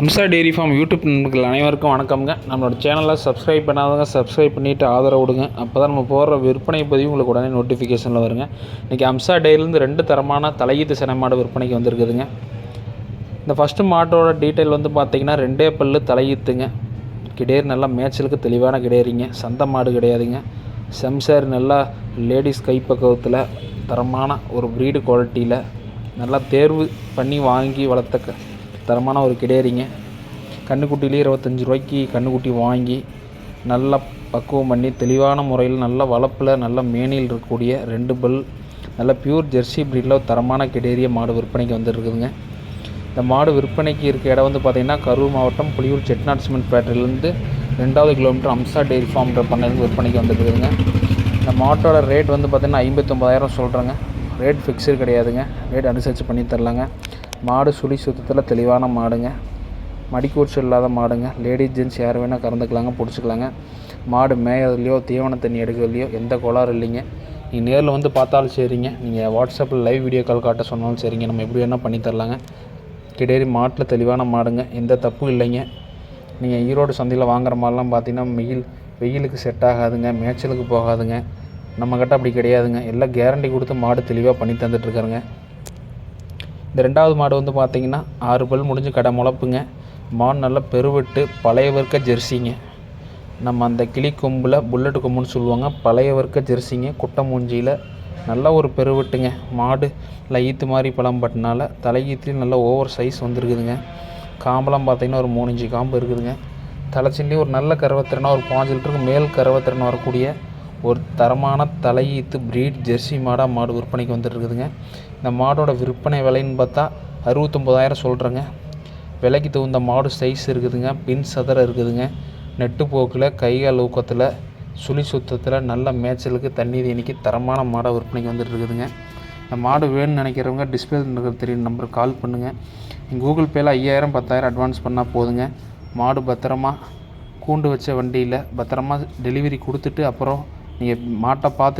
Amsa dairy farm YouTube நண்பர்கள் அனைவருக்கும் வணக்கம்ங்க. நம்மளோட சேனலை சப்ஸ்கிரைப் பண்ணாதவங்க சப்ஸ்கிரைப் பண்ணிவிட்டு ஆதரவு கொடுங்க. அப்போ தான் நம்ம போடுற விற்பனை பதிவு உங்களுக்கு உடனே நோட்டிஃபிகேஷனில் வருங்க. இன்றைக்கி அம்சா டெய்ரிலேருந்து 2 தரமான தலையீத்து சினை மாடு விற்பனைக்கு வந்திருக்குதுங்க. இந்த ஃபஸ்ட்டு மாட்டோட டீட்டெயில் பார்த்திங்கன்னா 2 பல்லு தலையீத்துங்க. கிடேர் நல்லா மேய்ச்சலுக்கு தெளிவான கிடேரிங்க. சந்தை மாடு கிடையாதுங்க. செம்சார் நல்லா லேடிஸ் கைப்பக்குவத்தில் தரமான ஒரு ப்ரீடு குவாலிட்டியில் நல்லா தேர்வு பண்ணி வாங்கி வளர்த்த தரமான ஒரு கிடேரிங்க. கன்றுக்குட்டிலேயே 25 ரூபாய்க்கு கன்றுக்குட்டி வாங்கி நல்லா பக்குவம் பண்ணி தெளிவான முறையில் நல்ல வளர்ப்பில் நல்ல மேனியில் இருக்கக்கூடிய 2 பல் நல்ல பியூர் ஜெர்சி ப்ரீடில் தரமான கிடேரிய மாடு விற்பனைக்கு வந்துருக்குதுங்க. இந்த மாடு விற்பனைக்கு இருக்க இடம் பார்த்திங்கன்னா கரூர் மாவட்டம் புலியூர் செட்டிநாடு சிமெண்ட் ஃபேக்ட்ரியிலேருந்து 2வது கிலோமீட்டர் அம்சா டெய்ரி ஃபார்ம்ன்ற பண்ணையிலேருந்து விற்பனைக்கு வந்துருக்குதுங்க. இந்த மாட்டோட ரேட் பார்த்திங்கன்னா 59,000 சொல்கிறேங்க. ரேட் ஃபிக்ஸடு கிடையாதுங்க. ரேட் அனுசரித்து பண்ணி தரலாங்க. மாடு சுழி சுத்தத்தில் தெளிவான மாடுங்க. மடிக்கூச்சு இல்லாத மாடுங்க. லேடிஸ் ஜென்ட்ஸ் யார் வேணால் கறந்துக்கலாங்க, பிடிச்சிக்கலாங்க. மாடு மேயறதுலையோ தீவன தண்ணி எடுக்கிறதுலையோ எந்த கோளாறு இல்லைங்க. நீங்கள் நேரில் பார்த்தாலும் சரிங்க, நீங்கள் வாட்ஸ்அப்பில் லைவ் வீடியோ கால் காட்ட சொன்னாலும் சரிங்க, நம்ம எப்படி வேணால் பண்ணி தரலாங்க. கிடேரி மாட்டில் தெளிவான மாடுங்க, எந்த தப்பும் இல்லைங்க. நீங்கள் ஈரோடு சந்தையில் வாங்குற மாதிரிலாம் பார்த்தீங்கன்னா வெயிலுக்கு செட் ஆகாதுங்க, மேய்ச்சலுக்கு போகாதுங்க. நம்மக்கிட்ட அப்படி கிடையாதுங்க. எல்லாம் கேரண்டி கொடுத்து மாடு தெளிவாக பண்ணி தந்துட்டுருக்காருங்க. இந்த 2வது மாடு பார்த்திங்கன்னா 6 பல் முடிஞ்சு கடை முளப்புங்க. மாடு நல்லா பெருவெட்டு பழைய வர்க்க ஜெர்சிங்க. நம்ம அந்த கிளி கொம்பில் புல்லட் கொம்புன்னு சொல்லுவாங்க. பழைய வர்க்க ஜெர்சிங்க. குட்டை மூஞ்சியில் நல்லா ஒரு பெருவெட்டுங்க. மாடு நல்லா ஈத்து மாதிரி பழம் பட்டினால தலையீத்துலேயும் நல்லா ஓவர் சைஸ் வந்துருக்குதுங்க. காம்பெல்லாம் பார்த்திங்கன்னா ஒரு 3 இன்ச்சு காம்பு இருக்குதுங்க. தலைச்சின்லேயும் ஒரு நல்ல கறவைத்திறனாக ஒரு 5 லிட்டருக்கு மேல் கறவைத்திறன் வரக்கூடிய ஒரு தரமான தலையீத்து ப்ரீட் ஜெர்சி மாடாக மாடு விற்பனைக்கு வந்துருக்குதுங்க. இந்த மாடோட விற்பனை விலைன்னு பார்த்தா 69,000 சொல்கிறேங்க. விலைக்கு தகுந்த மாடு சைஸ் இருக்குதுங்க. பின் சதரை இருக்குதுங்க. நெட்டு போக்கில் கைகால் ஊக்கத்தில் சுழி சுத்தத்தில் நல்ல மேய்ச்சலுக்கு தண்ணி தீனிக்கு தரமான மாடாக விற்பனைக்கு வந்துட்டுருக்குதுங்க. இந்த மாடு வேணும்னு நினைக்கிறவங்க டிஸ்பிளே தெரியும் நம்பருக்கு கால் பண்ணுங்கள். கூகுள் பேயில் 5,000 10,000 அட்வான்ஸ் பண்ணால் போதுங்க. மாடு பத்திரமா கூண்டு வச்ச வண்டியில் பத்திரமா டெலிவரி கொடுத்துட்டு அப்புறம் நீங்கள் மாட்டை பார்த்து